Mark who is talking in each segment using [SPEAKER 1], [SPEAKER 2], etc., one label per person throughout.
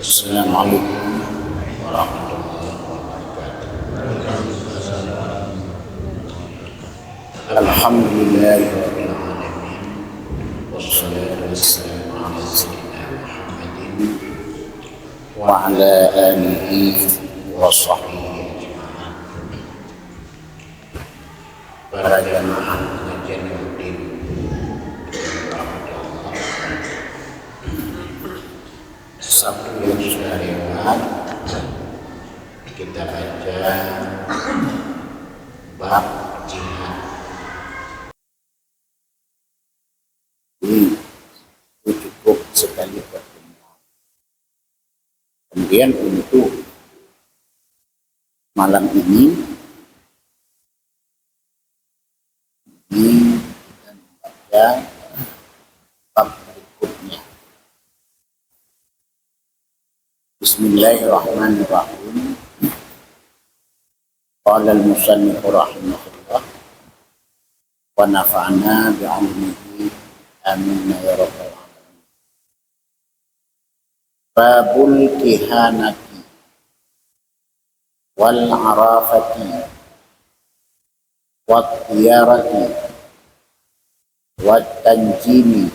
[SPEAKER 1] Assalamualaikum warahmatullahi wabarakatuh. Alhamdulillahirabbil alamin. Wassalatu wassalamu ala sayyidina Muhammadin wa ala alihi wa sahbihi ajma'in. Para jamaah pengajian rutin Sabtu yang sudah lewat, kita baca bab jihad. Ini cukup sekali pertemuan. Kemudian untuk malam ini kita membaca bab berikutnya. Bismillahirrahmanirrahim. Qala al-musannif rahimahullah wa nafa'na bi'ilmihi amin ya rabbal alamin. Babul kihanati wal arafati wat tiyarati wat tanjimi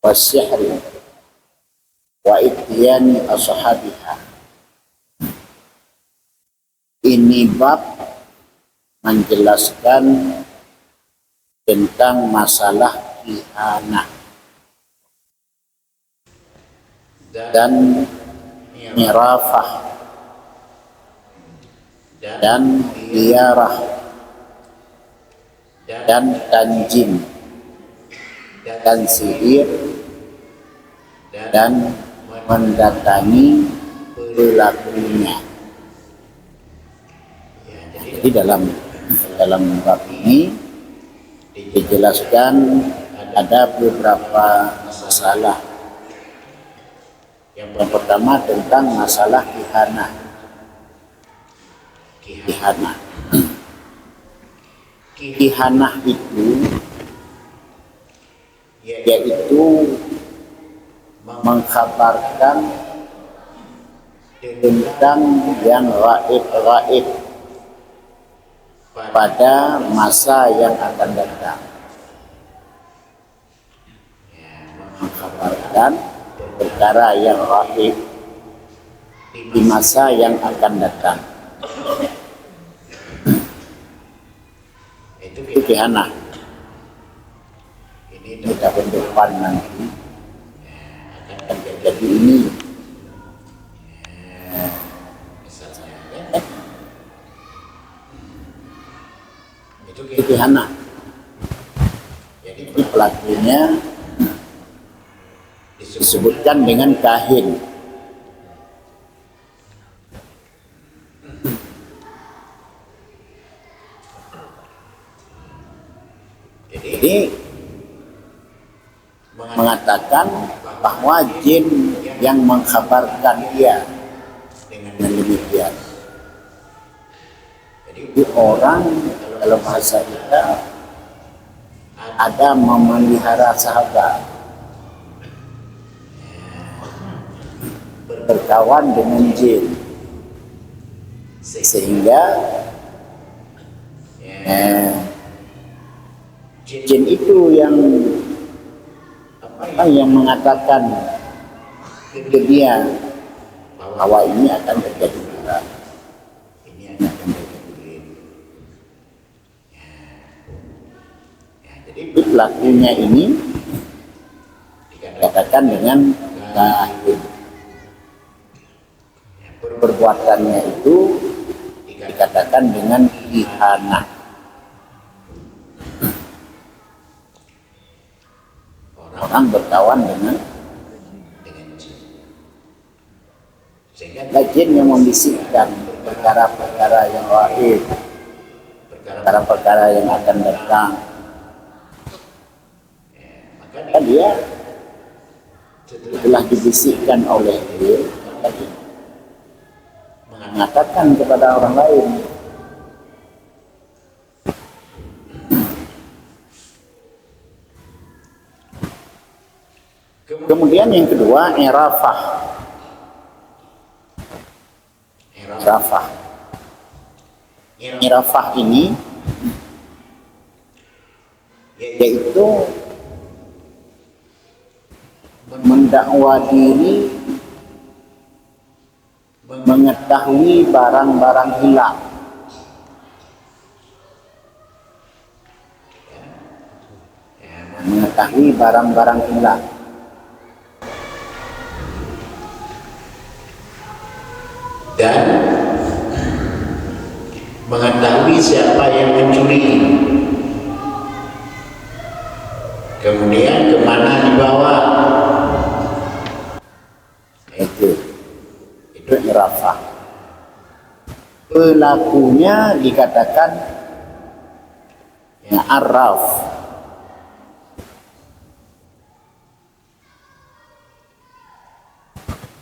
[SPEAKER 1] was sihri wa ityani ashabiha. Ini bab menjelaskan tentang masalah khianah dan mirafah dan liarah dan tanjim dan sihir dan mendatangi pelakunya. Jadi dalam bab ini dijelaskan ada beberapa masalah. Yang pertama tentang masalah khianah. Khianah itu yaitu mengkhabarkan tentang yang gaib pada masa yang akan datang. Mengkhabarkan perkara yang gaib di masa yang akan datang. Itu khianah. Ini tahun depan nanti akan terjadi ini. Itu khianah. Jadi pelakunya disebutkan dengan kahin. Jadi mengatakan bahwa jin yang mengkhabarkan dia dengan demikian. Jadi orang dalam bahasa kita ada memelihara sahabat, berkawan dengan jin, sehingga jin itu yang mengatakan ke dia bahwa ini akan terjadi juga, ini akan terjadi. Jadi pelakunya ini dikatakan dengan kahin. Perbuatannya itu dikatakan dengan khianah. Orang berkawan dengan jin, sehingga jin yang membisikkan perkara-perkara yang gaib, perkara-perkara yang akan datang. Maka dia setelah dibisikkan oleh dia, mengatakan kepada orang lain. Kemudian yang kedua, irafah. Irafah. Irafah ini yaitu mendakwa diri mengetahui barang-barang hilang. Mengetahui barang-barang hilang.
[SPEAKER 2] Dan mengetahui siapa yang mencuri, kemudian kemana dibawa.
[SPEAKER 1] Itu irafah. Pelakunya dikatakan ya arraf.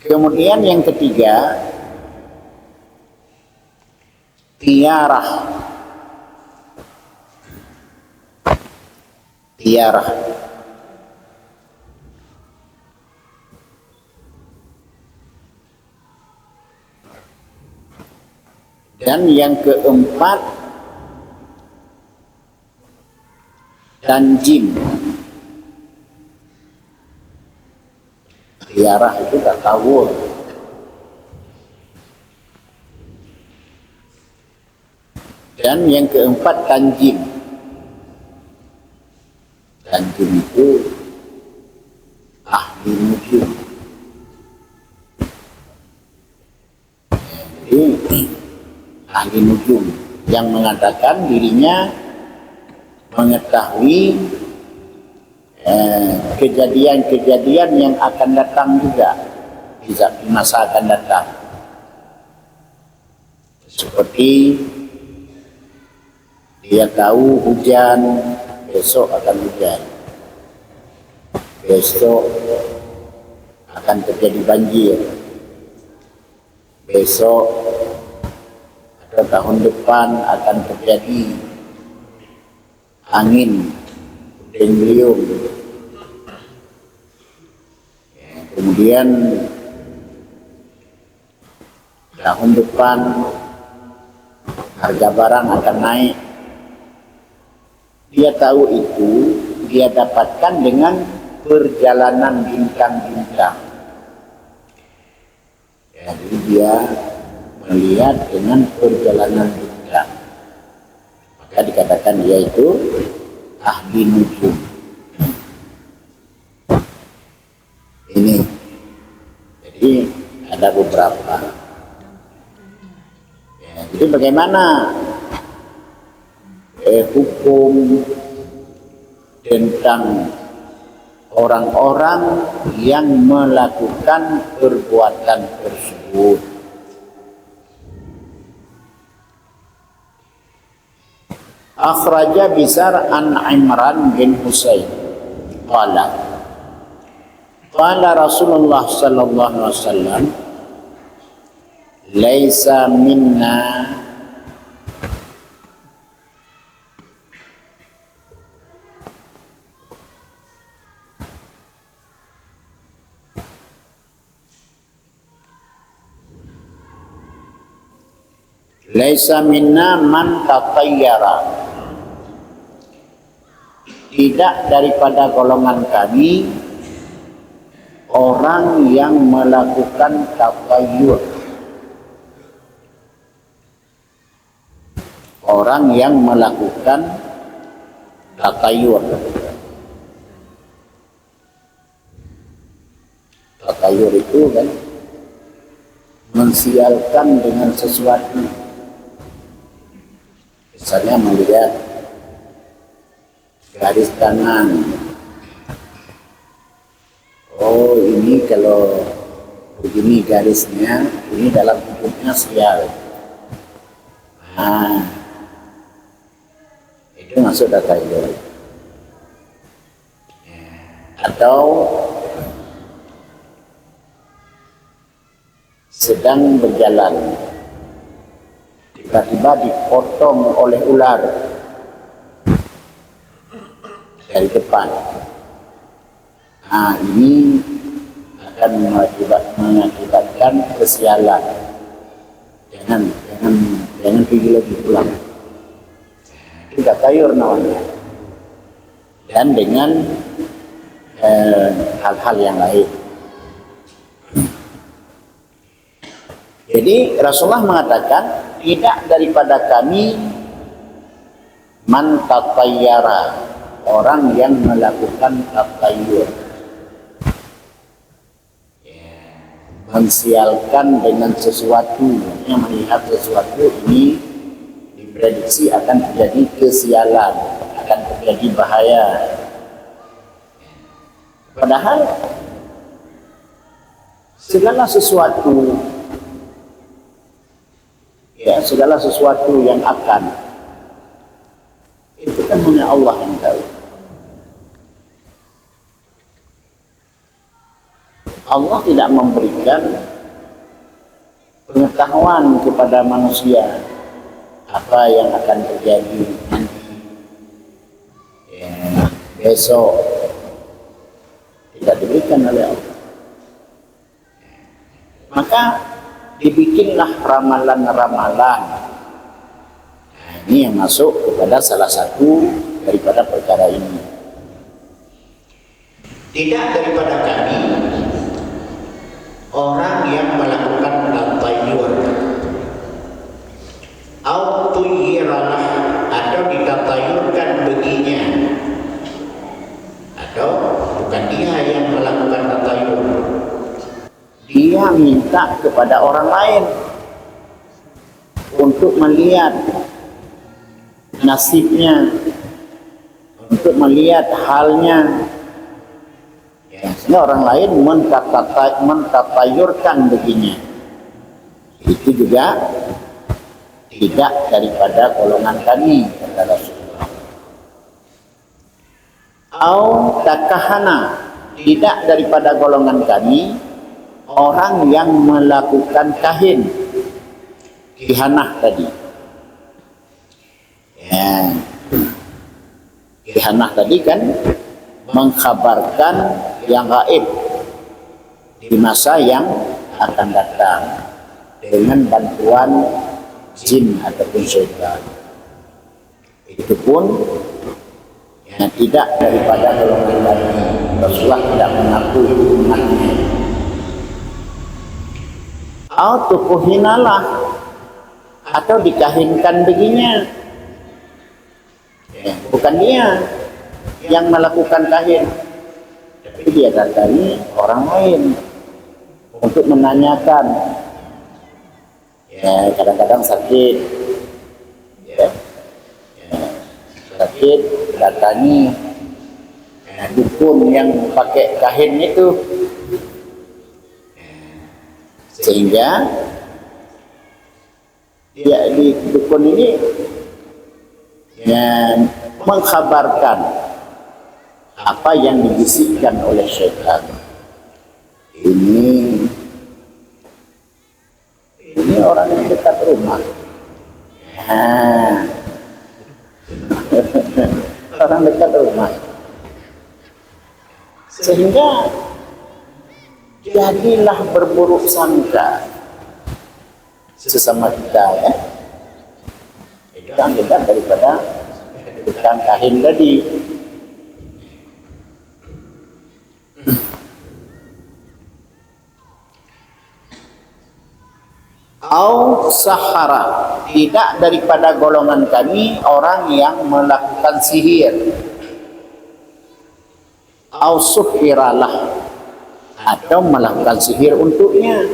[SPEAKER 1] Kemudian yang ketiga, tiarah. Tiarah. Dan yang keempat, tanjim. Tiarah itu tasawur. Dan yang keempat, tanjim. Tanjim itu ahli nujum. Jadi ahli nujum yang mengatakan dirinya mengetahui kejadian-kejadian yang akan datang juga di masa akan datang, seperti dia tahu hujan, besok akan hujan, besok akan terjadi banjir, besok atau tahun depan akan terjadi angin puting beliung. Kemudian tahun depan harga barang akan naik. Dia tahu itu, dia dapatkan dengan perjalanan bintang-bintang. Jadi dia melihat dengan perjalanan bintang. Maka dikatakan dia itu ahli nujum. Ini. Jadi ada beberapa. Jadi bagaimana hukum tentang orang-orang yang melakukan perbuatan tersebut? Akhraja Bisar an Imran bin Husain qala Rasulullah sallallahu alaihi wasallam laisa minna man tatayyara. Tidak daripada golongan kami orang yang melakukan tatayyur. Orang yang melakukan tatayyur. Tatayyur itu kan mensialkan dengan sesuatu. Misalnya melihat garis tangan. Oh, ini kalau begini garisnya, ini dalam hidupnya sial. Nah, itu masuk tatayyur. Atau sedang berjalan, tiba-tiba dipotong oleh ular dari depan. Nah, ini akan mengakibatkan kesialan. jangan pergi lagi pulang. Itu tatayur namanya. Dan dengan hal-hal yang lain. Jadi Rasulullah mengatakan, tidak daripada kami man tatayyara, orang yang melakukan tatayur, mensialkan dengan sesuatu, yang melihat sesuatu ini diprediksi akan terjadi kesialan, akan terjadi bahaya. Padahal segala sesuatu, segala sesuatu yang akan, itu kan hanya Allah yang tahu. Allah tidak memberikan pengetahuan kepada manusia apa yang akan terjadi nanti, besok, tidak diberikan oleh Allah. Maka dibikinlah ramalan-ramalan. Nah, ini yang masuk kepada salah satu daripada perkara ini.
[SPEAKER 2] Tidak daripada kami orang yang melakukan tatayur autuyiralah, atau ditatayurkan baginya, atau bukan dia yang melakukan tatayur,
[SPEAKER 1] Dia minta kepada orang lain untuk melihat nasibnya, untuk melihat halnya. Sehingga orang lain mentatayurkan begini. Itu juga tidak daripada golongan kami, kata Rasulullah. Au takahana, tidak daripada golongan kami orang yang melakukan kahin, kihanah tadi. Kihanah tadi kan mengkhabarkan yang gaib di masa yang akan datang dengan bantuan jin ataupun syaitan. Itu pun tidak daripada golongan kami. Rasulullah tidak mengaku itu umatnya. Atau tukuhinalah, atau dikahinkan begini. Bukan dia yang melakukan kahin, tapi dia datangi orang lain untuk menanyakan. Kadang-kadang sakit, sakit, datangi dukun yang pakai kahin itu, sehingga dia di dukun ini mengkhabarkan apa yang dibisikkan oleh syaitan. Ini orang yang dekat rumah. Orang dekat rumah. Sehingga jadilah berburuk sangka sesama kita, ya. Itu kan dekat daripada tukang kahin tadi. Au sahara, tidak daripada golongan kami orang yang melakukan sihir. Au suhiralah, atau melakukan sihir untuknya.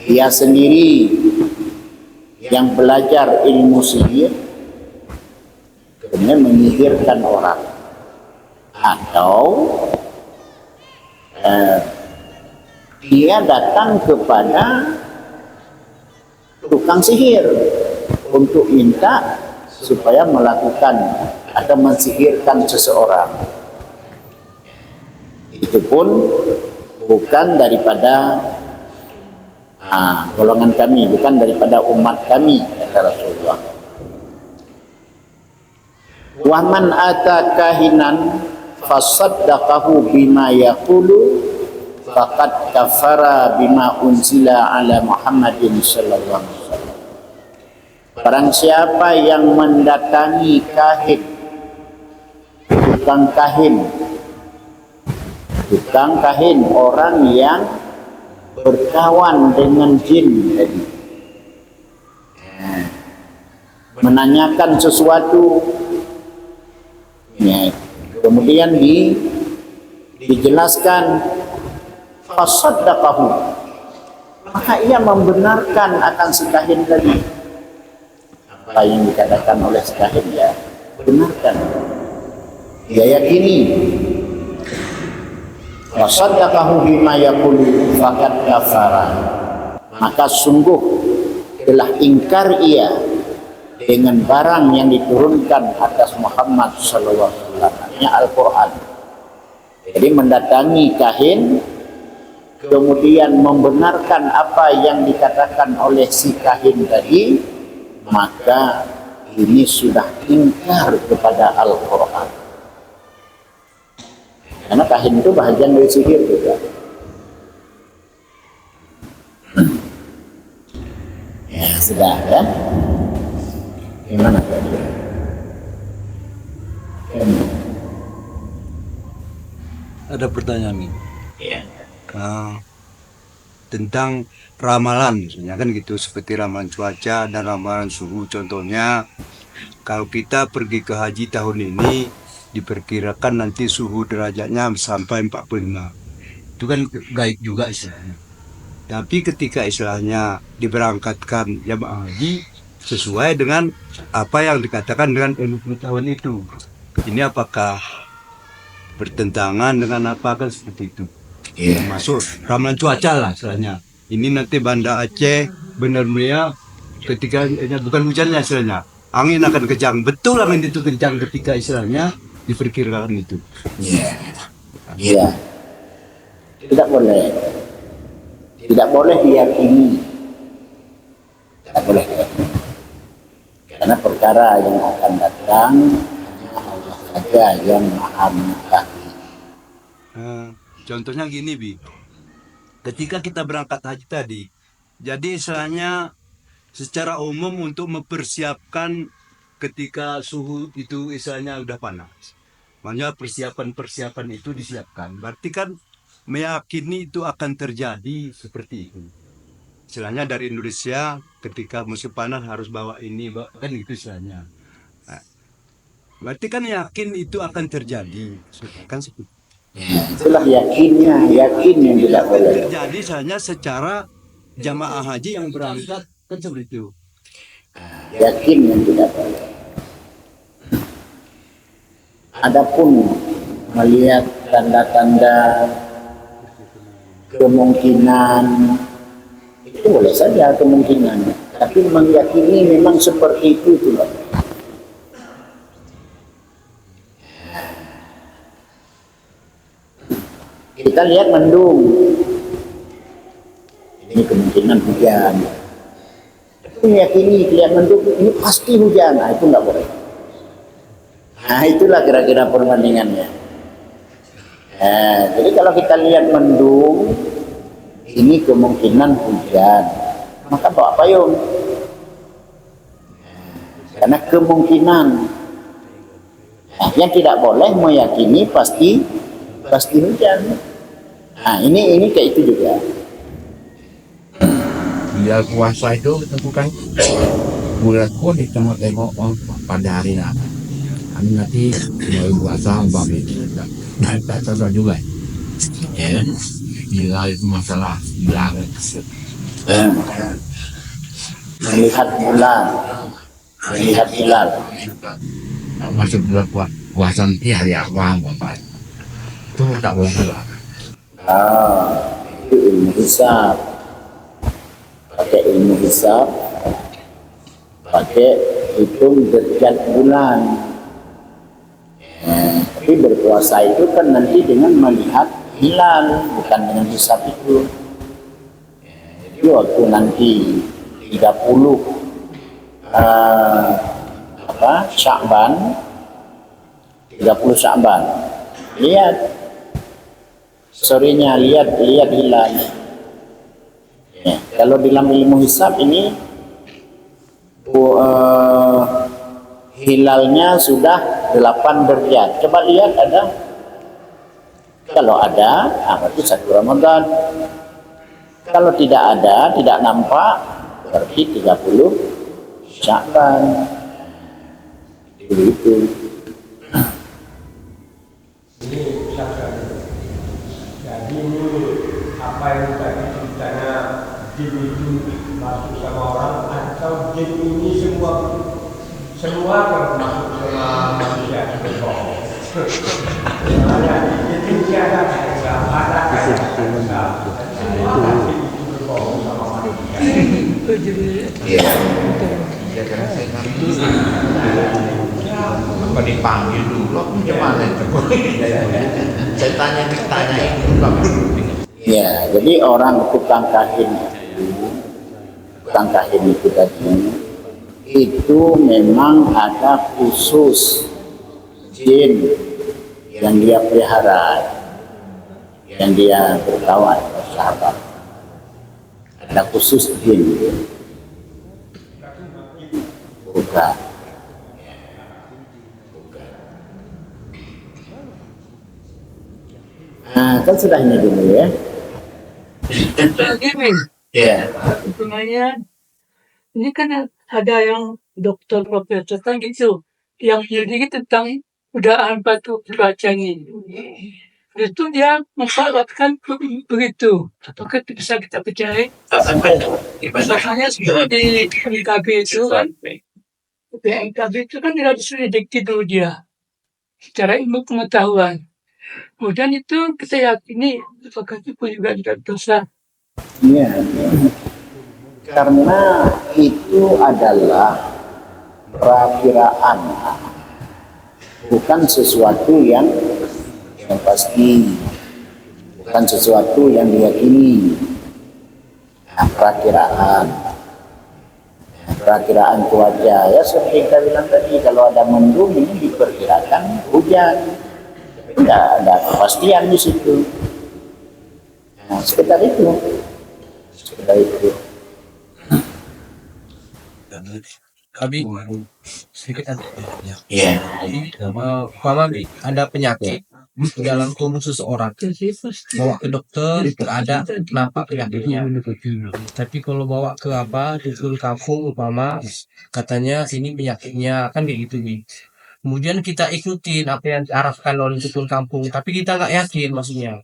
[SPEAKER 1] Dia sendiri yang belajar ilmu sihir kemudian menyihirkan orang, atau dia datang kepada tukang sihir untuk minta supaya melakukan atau mensihirkan seseorang. Itu pun bukan daripada golongan kami, bukan daripada umat kami, kata Rasulullah. Wa man ata kahinan fasaddaqahu bima yaqulu faqad kafara bima unzila ala Muhammadin sallallahu alaihi wasallam. Barang siapa yang mendatangi kahin, tukang kahin, orang yang berkawan dengan jin tadi, menanyakan sesuatu, ya, kemudian dijelaskan fasaddaqahu, maka ia membenarkan akan si kahin tadi. Apa yang dikatakan oleh si kahin, ya benarkan, dia yakini. Wasaddaqahu bima yaqulu faqad kafara, maka sungguh telah ingkar ia dengan barang yang diturunkan atas Muhammad sallallahu alaihi wasallam, artinya Al-Qur'an. Jadi mendatangi kahin kemudian membenarkan apa yang dikatakan oleh si kahin tadi, maka ini sudah ingkar kepada Al-Qur'an. Karena kahin itu bahagian dari sihir juga. Ya sudah ya. Gimana tadi?
[SPEAKER 3] Ada pertanyaan nih.
[SPEAKER 2] Ya.
[SPEAKER 3] Tentang ramalan, misalnya kan gitu, seperti ramalan cuaca dan ramalan suhu. Contohnya, kalau kita pergi ke haji tahun ini, diperkirakan nanti suhu derajatnya sampai 45. Itu kan gaib juga istilahnya. Tapi ketika istilahnya diberangkatkan jamaah haji sesuai dengan apa yang dikatakan dengan ilmu pengetahuan itu, ini apakah bertentangan dengan apa, kan seperti itu?
[SPEAKER 1] Yeah.
[SPEAKER 3] Masuk ramalan cuaca lah istilahnya. Ini nanti Banda Aceh benar-benar ketika bukan hujannya istilahnya, angin akan kencang. Betul angin itu kencang ketika istilahnya diperkirakan itu.
[SPEAKER 1] Iya. Yeah. Tidak boleh diyakini. Tidak boleh diyakini. Karena perkara yang akan datang hanya Allah saja yang Maha mengetahui.
[SPEAKER 3] Contohnya gini, Bi. Ketika kita berangkat haji tadi, jadi istilahnya secara umum untuk mempersiapkan ketika suhu itu istilahnya udah panas. Makanya persiapan itu disiapkan. Berarti kan meyakini itu akan terjadi seperti itu. Istilahnya dari Indonesia ketika musim panas harus bawa ini, kan gitu istilahnya. Nah, berarti kan yakin itu akan terjadi. Kan seperti itu.
[SPEAKER 1] Ya, itulah yakin yang tidak boleh
[SPEAKER 3] terjadi hanya secara jamaah haji yang berangkat kan seperti itu.
[SPEAKER 1] Yakin yang tidak boleh. Adapun melihat tanda-tanda kemungkinan, itu boleh saja kemungkinan, tapi meyakini memang seperti itu loh. Kita lihat mendung, ini kemungkinan hujan. Tapi meyakini lihat mendung ini pasti hujan, nah itu nggak boleh. Nah itulah kira-kira perbandingannya. Jadi kalau kita lihat mendung, ini kemungkinan hujan, maka bawa payung. Karena kemungkinan. Nah, yang tidak boleh meyakini pasti hujan. Nah ini kayak itu juga.
[SPEAKER 4] Bila puasa itu tentukan bulan pun ditengok-tengok pada hari nanti mulai puasa babi dan tak juga ya bila itu masalah bilang
[SPEAKER 1] Melihat hilal
[SPEAKER 4] masuk bulan puasa nanti hari apa bapak itu tak boleh juga.
[SPEAKER 1] Itu ilmu hisab, pakai hitung derajat bulan. Tapi berpuasa itu kan nanti dengan melihat hilal, bukan dengan hisab itu. Jadi waktu nanti 30 Sya'ban, lihat sorenya lihat hilal. Ya, kalau dalam ilmu hisab ini hilalnya sudah 8 derajat. Coba lihat ada. Kalau ada, berarti 1 Ramadan. Kalau tidak ada, tidak nampak, berarti 30 Sya'ban. Begitu.
[SPEAKER 5] Ini jadi ini apa yang tadi ceritanya jin itu masuk sama orang atau jin ini semua kan masuk sama manusia itu bohong. Soalnya jin itu ada kayak semua jin itu berbohong sama manusia.
[SPEAKER 2] Apa dipanggil dulu? Gimana itu? Saya tanyain dulu.
[SPEAKER 1] Ya, jadi orang tukang kahin itu tadi itu memang ada khusus jin yang dia pelihara, yang dia berkawan bersahabat. Ada khusus jin, bukan. Nah, kan sudah ini dulu ya.
[SPEAKER 6] Gini,
[SPEAKER 1] Ya.
[SPEAKER 6] sebenarnya ini kan ada yang dokter profesor kan gitu, yang menyelidiki tentang udaan batu cuaca ini. Itu dia memperlihatkan begitu. Apakah bisa kita percaya? Misalnya seperti PKB itu kan, PKB itu kan tidak diselidiki dulu dia secara ilmu pengetahuan. Kemudian itu kita yakini apakah itu juga tidak dosa.
[SPEAKER 1] Iya. Karena itu adalah perakiraan, bukan sesuatu yang pasti, bukan sesuatu yang diyakini. Nah, perakiraan cuaca ya seperti kita bilang tadi, kalau ada mendung ini diperkirakan hujan. Tidak ada kepastian di situ. Nah, sekedar itu.
[SPEAKER 7] Kami sedikit ada.
[SPEAKER 2] Iya.
[SPEAKER 7] Jadi, ada penyakit di dalam tubuh seseorang, bawa ke dokter ada kenapa penyakitnya. Tapi kalau bawa ke dukun kampung katanya ini penyakitnya kan kayak gitu nih. Kemudian kita ikutin apa yang diarahkan oleh dukun kampung, tapi kita nggak yakin maksudnya.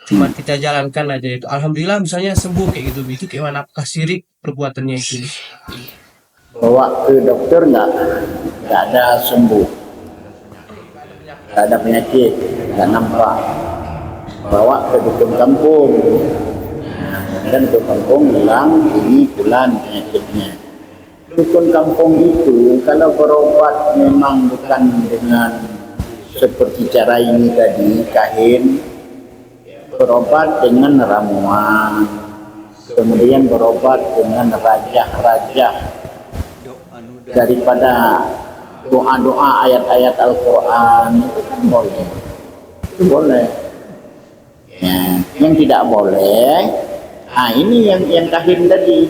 [SPEAKER 7] Cuma kita jalankan aja itu. Alhamdulillah misalnya sembuh kayak gitu. Itu kayak mana? Apakah syirik perbuatannya itu?
[SPEAKER 1] Bawa ke dokter nggak ada sembuh, nggak ada penyakit, nggak nampak. Bawa ke dukun kampung, dan dukun kampung bilang ini bulan penyakitnya. Dukun kampung itu kalau berobat memang bukan dengan seperti cara ini tadi, kahin, berobat dengan ramuan, kemudian berobat dengan rajah-rajah daripada doa-doa ayat-ayat Al-Quran, itu kan boleh. Itu boleh. Ya, yang tidak boleh, ini yang kahin tadi.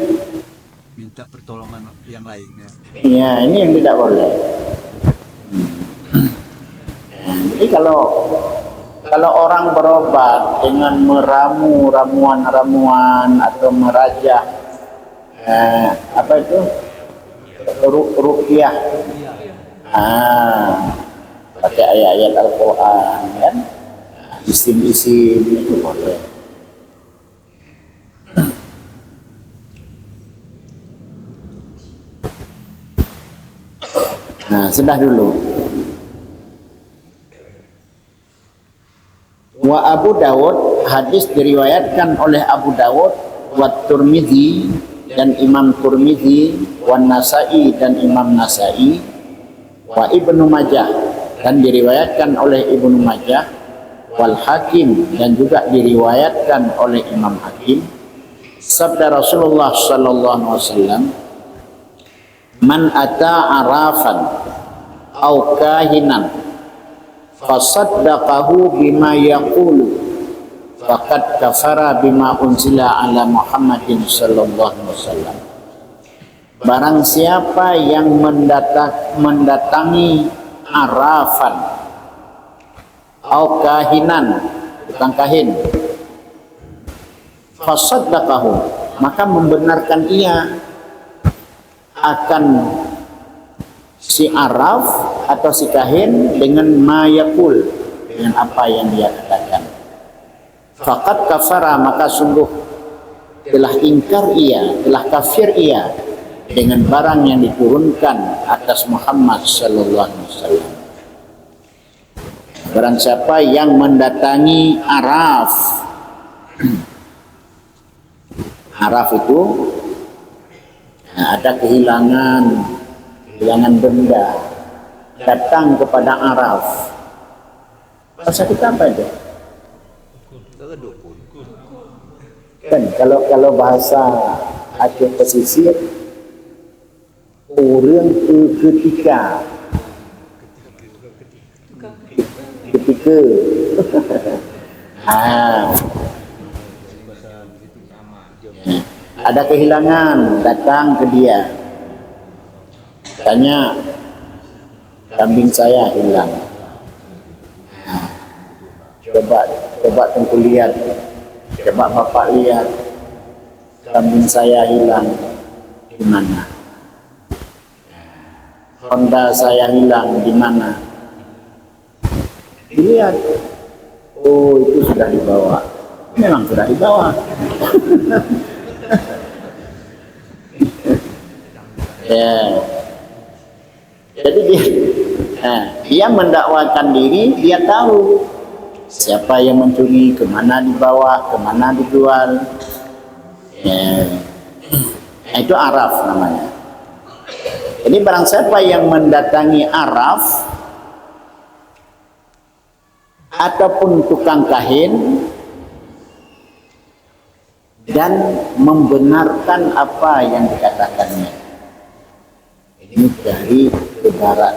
[SPEAKER 3] Minta pertolongan yang lainnya.
[SPEAKER 1] Ya, ini yang tidak boleh. Jadi kalau orang berobat dengan meramu ramuan-ramuan atau merajah ruqyah, pakai ayat-ayat Al-Quran kan, isim-isim itu boleh. Nah, sudah dulu. Wa Abu Dawud, hadis diriwayatkan oleh Abu Dawud, wa Tirmidzi dan Imam Tirmidzi, wa Nasa'i dan Imam Nasa'i, wa Ibnu Majah dan diriwayatkan oleh Ibnu Majah, wal Hakim dan juga diriwayatkan oleh Imam Hakim. Sabda Rasulullah sallallahu alaihi wasallam, man ata arafan au kahinan fasaddaqahu bima yaqulu faqad kafara bima unzila ala Muhammadin sallallahu alaihi wasallam. Barang siapa yang mendatangi arafan atau kahinan, tukang kahin, fasaddaqahu, maka membenarkan ia akan si araf atau si kahin dengan mayakul, dengan apa yang dia katakan. Faqad kafara, maka sungguh telah ingkar ia, telah kafir ia dengan barang yang diturunkan atas Muhammad sallallahu alaihi wasallam. Barang siapa yang mendatangi araf, araf itu ada kehilangan benda, datang kepada araf. Bahasa kita apa itu? Kan kalau bahasa Aceh pesisir, orang ketika ada kehilangan, datang ke dia, tanya, kambing saya hilang. Coba tengku lihat, coba bapak lihat, kambing saya hilang di mana? Honda saya hilang di mana? Dilihat, oh itu sudah dibawa. Memang sudah dibawa. Ya. Jadi dia mendakwakan diri, dia tahu siapa yang mencuri, kemana dibawa, kemana dijual. Ya. Itu araf namanya. Jadi barang siapa yang mendatangi araf ataupun tukang kahin dan membenarkan apa yang dikatakannya, ini dari ke barat,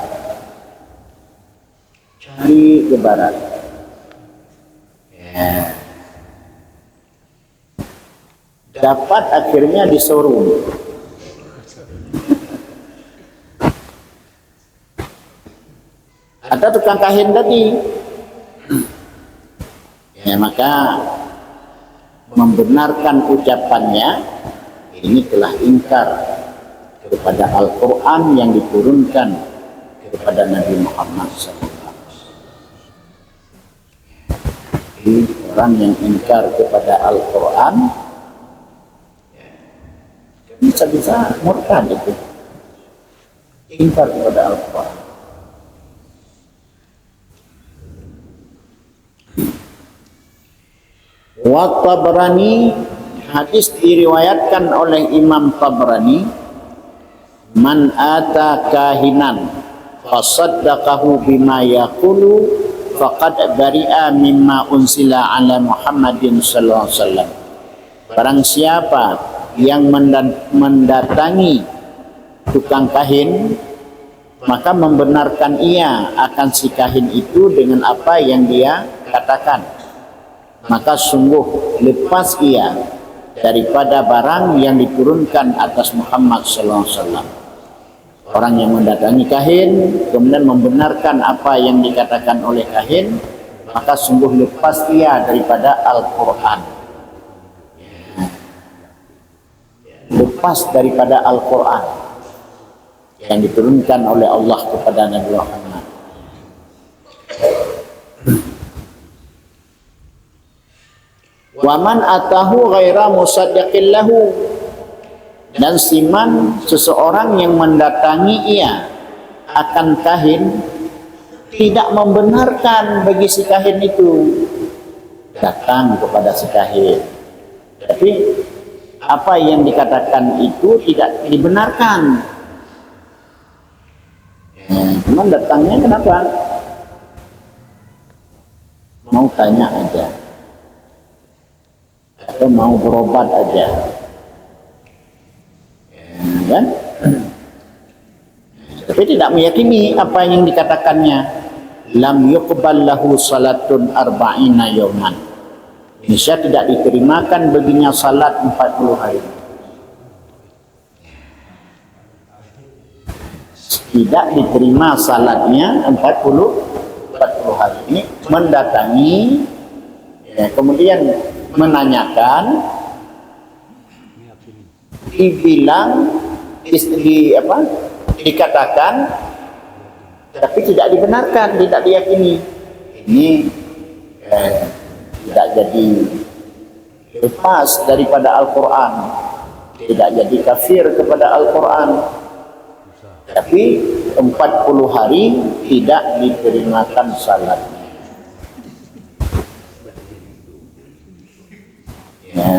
[SPEAKER 1] cari ke barat. Ya. Dapat akhirnya di showroom. Ada tukang kahin tadi, ya maka membenarkan ucapannya, ini telah ingkar kepada Al-Quran yang diturunkan kepada Nabi Muhammad SAW. Jadi orang yang ingkar kepada Al-Quran bisa-bisa murtad itu, ingkar kepada Al-Quran. Wa Tabrani, hadis diriwayatkan oleh Imam Tabrani, man ata kahinan fasaddaqahu bima yaqulu faqad bari'a mimma unsila ala Muhammadin sallallahu alaihi wasallam. Barang siapa yang mendatangi tukang kahin, maka membenarkan ia akan si kahin itu dengan apa yang dia katakan, maka sungguh lepas ia daripada barang yang diturunkan atas Muhammad sallallahu alaihi wasallam. Orang yang mendatangi kahin kemudian membenarkan apa yang dikatakan oleh kahin, maka sungguh lepas ia daripada Al-Quran, lepas daripada Al-Quran yang diturunkan oleh Allah kepada Nabi Muhammad. Waman atahu ghaira musaddiqin lahu, dan siman seseorang yang mendatangi ia akan kahin tidak membenarkan bagi si kahin itu, datang kepada si kahin tapi apa yang dikatakan itu tidak dibenarkan. Cuman datangnya kenapa? Mau tanya aja, atau mau berobat aja, kan? Tapi tidak meyakini apa yang dikatakannya. Lam yuqbal lahu salatun arba'ina yawman, Indonesia tidak diterimakan baginya salat 40 hari. Tidak diterima salatnya 40 hari. Ini mendatangi, ya, kemudian menanyakan, dibilang, dikatakan, tapi tidak dibenarkan, tidak diyakini. Ini tidak jadi lepas daripada Al-Quran, tidak jadi kafir kepada Al-Quran, tapi 40 hari tidak diterimakan salat. Ya,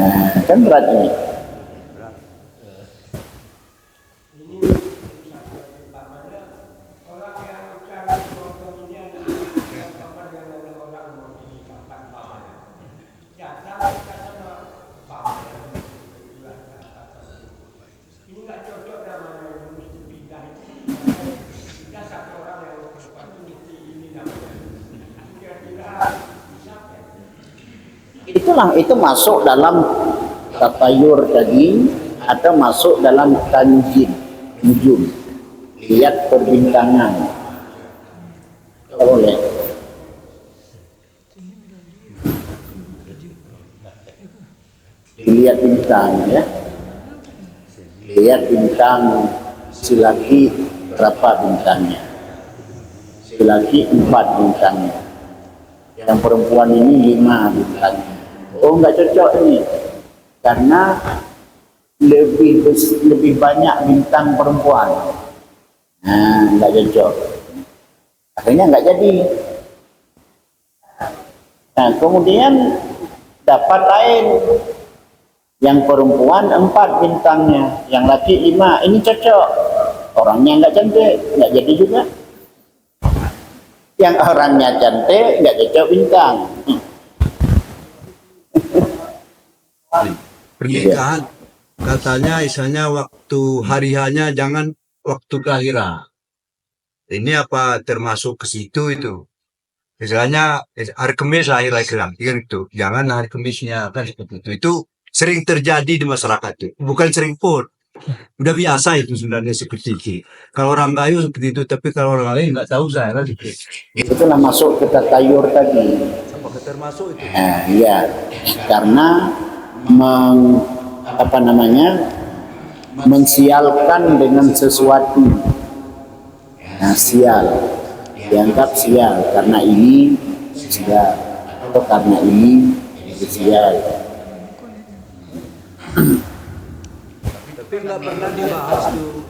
[SPEAKER 1] kan berat ini. Itu masuk dalam tatayur tadi, atau masuk dalam tanjim, nujum, lihat perbintangan. Boleh. Lihat bintang, ya. Lihat bintang, si laki berapa bintangnya, si laki 4 bintangnya, yang perempuan ini 5 bintangnya. Oh, nggak cocok ini, karena lebih banyak bintang perempuan. Nah, nggak cocok. Akhirnya nggak jadi. Nah, kemudian dapat lain, yang perempuan 4 bintangnya, yang laki 5. Ini cocok. Orangnya nggak cantik, nggak jadi juga. Yang orangnya cantik nggak cocok bintang.
[SPEAKER 3] Pernikahan katanya misalnya waktu hari hanya jangan waktu kelahiran. Ini apa termasuk ke situ itu? Misalnya hari Kamis lahir kan itu, jangan hari Kamisnya, kan seperti itu. Itu sering terjadi di masyarakat itu, bukan sering pun. Udah biasa itu sebenarnya seperti itu. Kalau orang Bayu seperti itu, tapi kalau orang lain nggak tahu saya kan seperti itu.
[SPEAKER 1] Itulah masuk ke tatayur tadi.
[SPEAKER 3] Apakah termasuk itu?
[SPEAKER 1] Nah, iya, karena mensialkan dengan sesuatu. Nah, sial dianggap sial karena ini sial, atau karena ini sial.
[SPEAKER 3] Tapi nggak pernah dibahas tuh,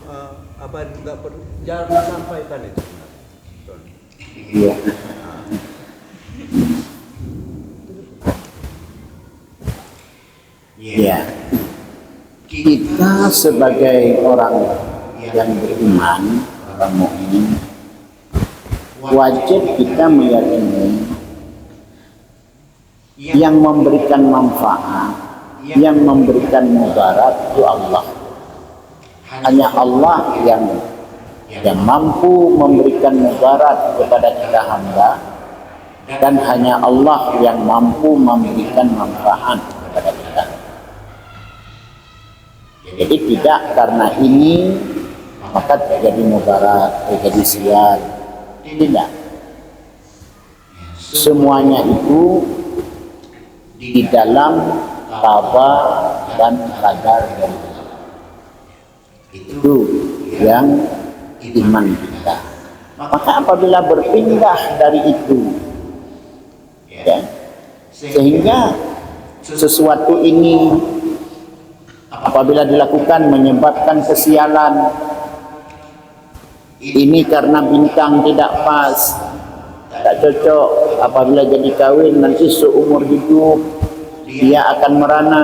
[SPEAKER 3] nggak perlu, jangan disampaikan itu.
[SPEAKER 1] Iya. Ya, kita sebagai orang yang beriman, orang mukmin, wajib kita meyakini yang memberikan manfaat, yang memberikan mudarat itu Allah. Hanya Allah yang mampu memberikan mudarat kepada kita hamba, dan hanya Allah yang mampu memberikan manfaat kepada kita. Jadi tidak karena ini maka terjadi mudarat, terjadi sial. Tidak. Semuanya itu di dalam qada dan qadar dari Allah. Itu yang iman kita. Maka apabila berpindah dari itu, ya, sehingga sesuatu ini apabila dilakukan menyebabkan kesialan, ini karena bintang tidak pas, tak cocok, apabila jadi kawin nanti seumur hidup dia akan merana.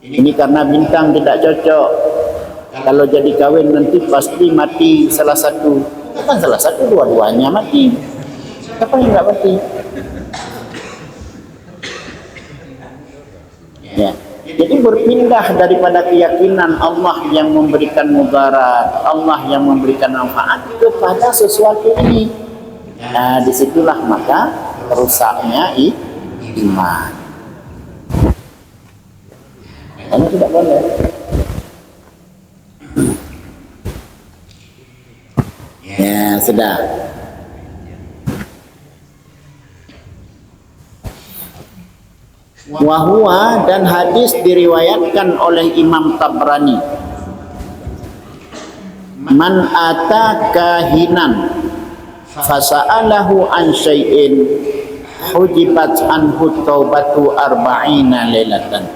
[SPEAKER 1] Ini karena bintang tidak cocok, kalau jadi kawin nanti pasti mati salah satu. Bukan salah satu, dua-duanya mati. Siapa yang nggak mati? Ya. Jadi berpindah daripada keyakinan Allah yang memberikan mudarat, Allah yang memberikan manfaat kepada sesuatu ini. Nah, disitulah maka rusaknya iman. Karena tidak boleh. Ya, sudah. Wahwa dan hadis diriwayatkan oleh Imam Tabrani. Man ata kahinan fasa'alahu an syai'in hujibat anhu taubatu arba'ina lailatan.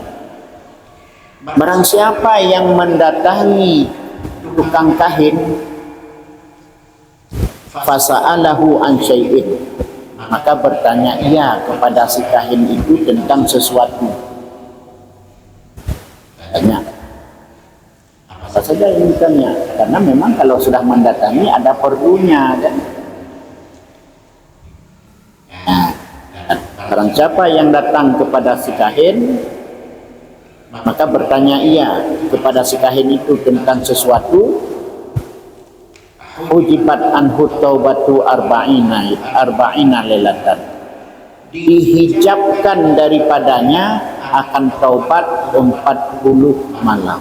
[SPEAKER 1] Barang siapa yang mendatangi tukang kahin fasa'alahu an syai'in, maka bertanya ia kepada si kahin itu tentang sesuatu. Tanya apa saja yang ditanya, karena memang kalau sudah mendatangi ada perlunya kan. Nah, barang siapa yang datang kepada si kahin, maka bertanya ia kepada si kahin itu tentang sesuatu, ujibat anhu taubatu arba'ina lailatan, dihijabkan daripadanya akan taubat 40 malam.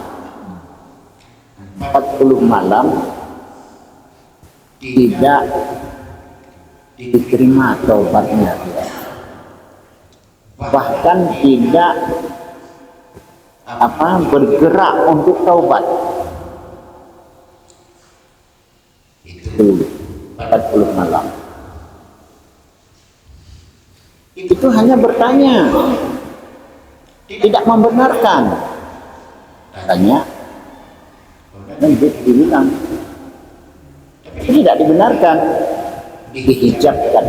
[SPEAKER 1] 40 malam tidak diterima taubatnya, bahkan tidak bergerak untuk taubat. Itu 40 malam. Itu hanya bertanya, tidak membenarkan. Tanya, dan dibilang tidak dibenarkan, dihijabkan,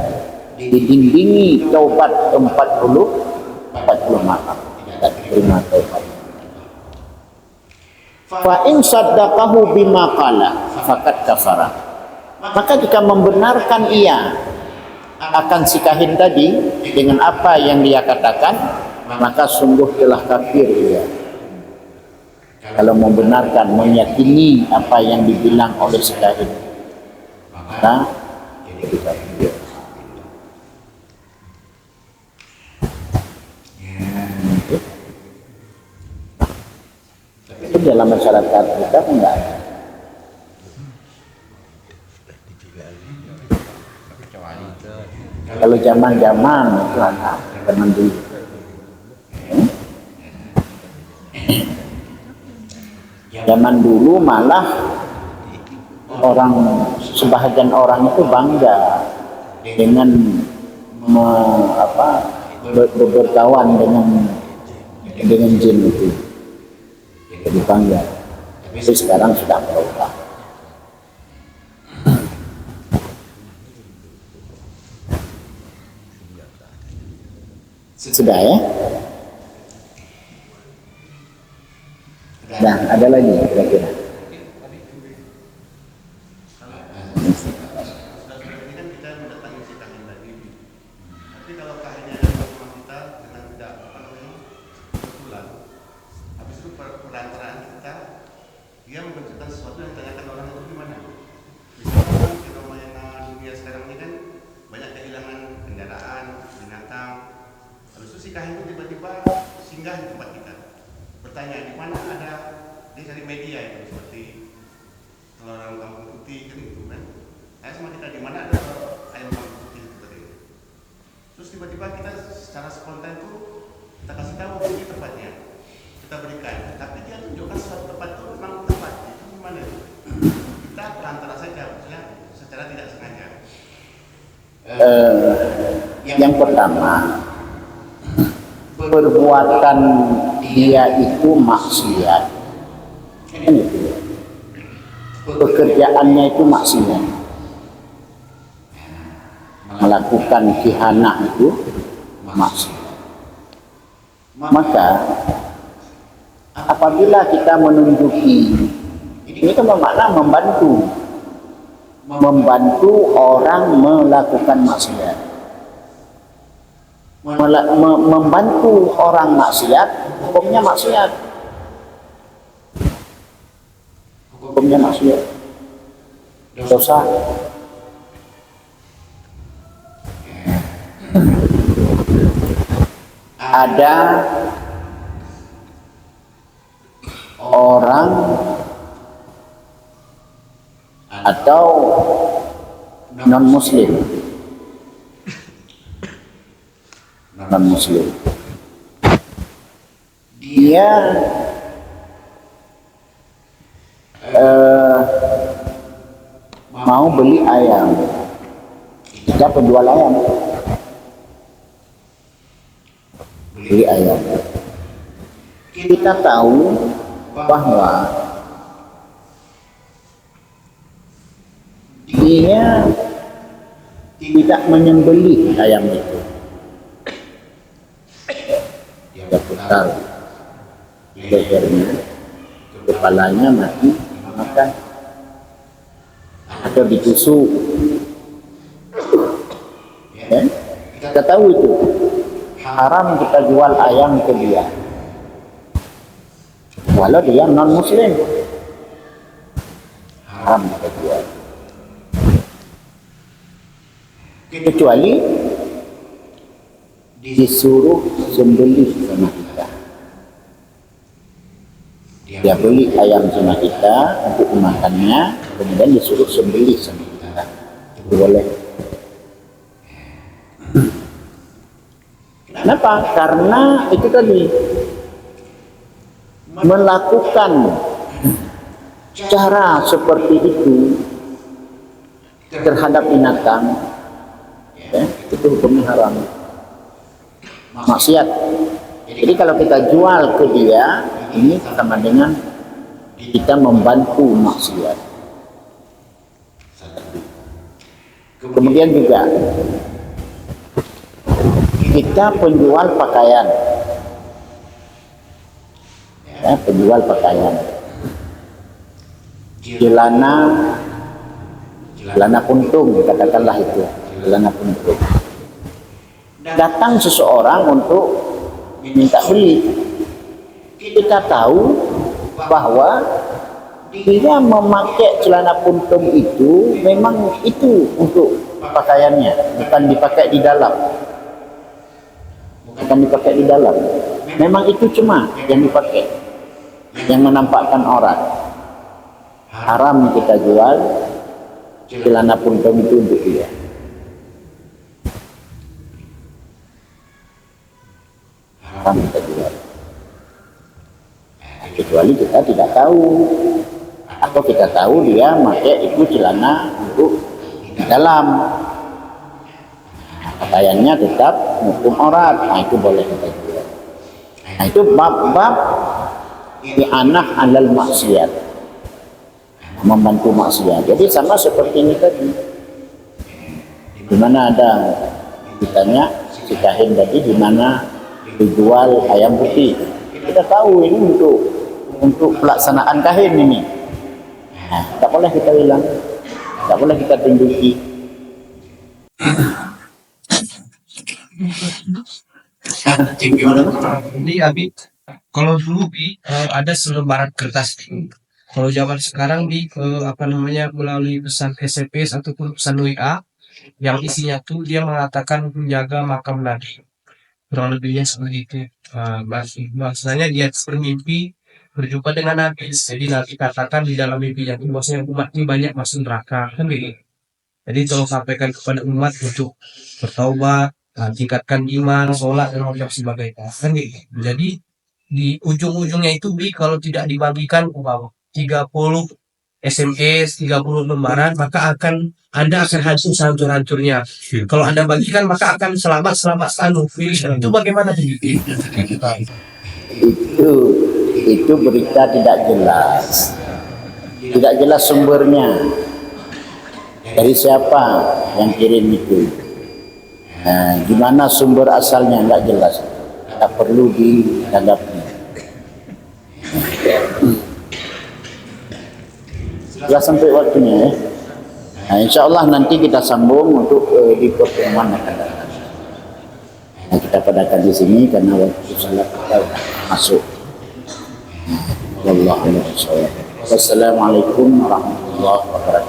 [SPEAKER 1] didindingi taubat 40 malam, tidak diterima taubat. Fa in saddaqahu bima qala faqad kafara. Maka jika membenarkan ia akan si kahin tadi dengan apa yang dia katakan, maka sungguh telah kafir ia. Kalau membenarkan, meyakini apa yang dibilang oleh si kahin, maka jadi kafir. Itu dalam masyarakat kita enggak ada. Kalau zaman itu ada, zaman dulu. Zaman dulu malah sebahagian orang itu bangga dengan berkawan dengan jin itu. Jadi bangga. Tapi sekarang sudah berubah. Sudah ya? Nah, ada lagi kira-kira.
[SPEAKER 8] Dia menceritakan sesuatu yang ditanyakan orang itu gimana. Misalkan fenomena dunia sekarang ini kan banyak kehilangan kendaraan, binatang. Habis itu si kahin itu tiba-tiba singgah di tempat kita, bertanya di mana ada, dia cari media itu seperti kalau orang kampung putih kan itu kan. Saya sama kita di mana ada ayam kampung putih seperti itu. Terus tiba-tiba kita secara spontan itu kita kasih tahu ini tempatnya, kita berikan. Tapi dia tunjukkan suatu tempat itu memang tempat itu gimana? Kita perantara saja, maksudnya secara tidak sengaja.
[SPEAKER 1] Yang pertama, perbuatan dia itu maksiat. Pekerjaannya itu maksiat. Melakukan khianah itu maksiat. Maka apabila kita menunjuki, ini kan bermakna membantu orang melakukan maksiat. Membantu orang maksiat, hukumnya maksiat. Hukumnya maksiat. Dosa. ada orang atau non-muslim dia mau beli ayam, kita penjual ayam, beli ayam. Kita tahu bahwa dia tidak menyembelih ayam itu, dia putar lehernya, kepalanya mati makan atau ditusuk. Ya? Kita tahu itu haram kita jual ayam ke dia, walau dia non muslim, haram kita jual, kecuali disuruh sembelih sama kita. Dia beli ayam sama kita untuk makannya, kemudian disuruh sembelih sama kita, itu boleh. Kenapa? Karena itu tadi melakukan cara seperti itu terhadap binatang, ya, itu hukumnya haram, maksiat. Jadi kalau kita jual ke dia, ini sama dengan kita membantu maksiat. Kemudian juga kita penjual pakaian, ya, penjual pakaian, celana kuntum, katakanlah itu, celana kuntum. Datang seseorang untuk minta beli, kita tahu bahwa dia memakai celana kuntum itu memang itu untuk pakaiannya, bukan dipakai di dalam. Memang itu cuma yang dipakai, yang menampakkan orang. Haram kita jual celana kuntum itu untuk dia. Haram kita jual, kecuali kita tidak tahu, atau kita tahu dia pakai itu celana untuk di dalam, pakaiannya tetap hukum aurat, nah itu boleh kita jual. Nah itu bab-bab i'anah alal maksiat, membantu maksiat. Jadi sama seperti ini tadi, dimana ada ditanya si kahin tadi, dimana dijual ayam putih, kita tahu ini untuk pelaksanaan kahin ini. Nah, tak boleh kita bilang, tak boleh kita tunjuki.
[SPEAKER 7] Ini Abi, kalau dulu ada selembaran kertas. Kalau zaman sekarang melalui pesan SMS ataupun pesan WA yang isinya tuh dia mengatakan menjaga makam Nabi. Kurang lebihnya seperti itu. Bahasanya dia bermimpi berjumpa dengan Nabi. Jadi Nabi katakan di dalam mimpinya itu bahwasanya umat ini banyak masuk neraka, kan begitu. Jadi tolong sampaikan kepada umat untuk bertaubat, tingkatkan iman, sholat dan lain sebagainya, kan gitu. Jadi di ujung-ujungnya itu kalau tidak dibagikan 30 SMS, 30 lembaran, maka Anda akan hancur sehancur-hancurnya. Kalau Anda bagikan maka akan selamat itu bagaimana begitu?
[SPEAKER 1] Itu berita tidak jelas sumbernya, dari siapa yang kirim itu. Nah, gimana sumber asalnya nggak jelas, tak perlu ditanggapi. Sudah sampai waktunya ya. Nah, insya Allah nanti kita sambung untuk di pertemuan akan datang. Nah, kita padakan di sini karena waktu salat kita masuk. Wassalamualaikum warahmatullahi wabarakatuh.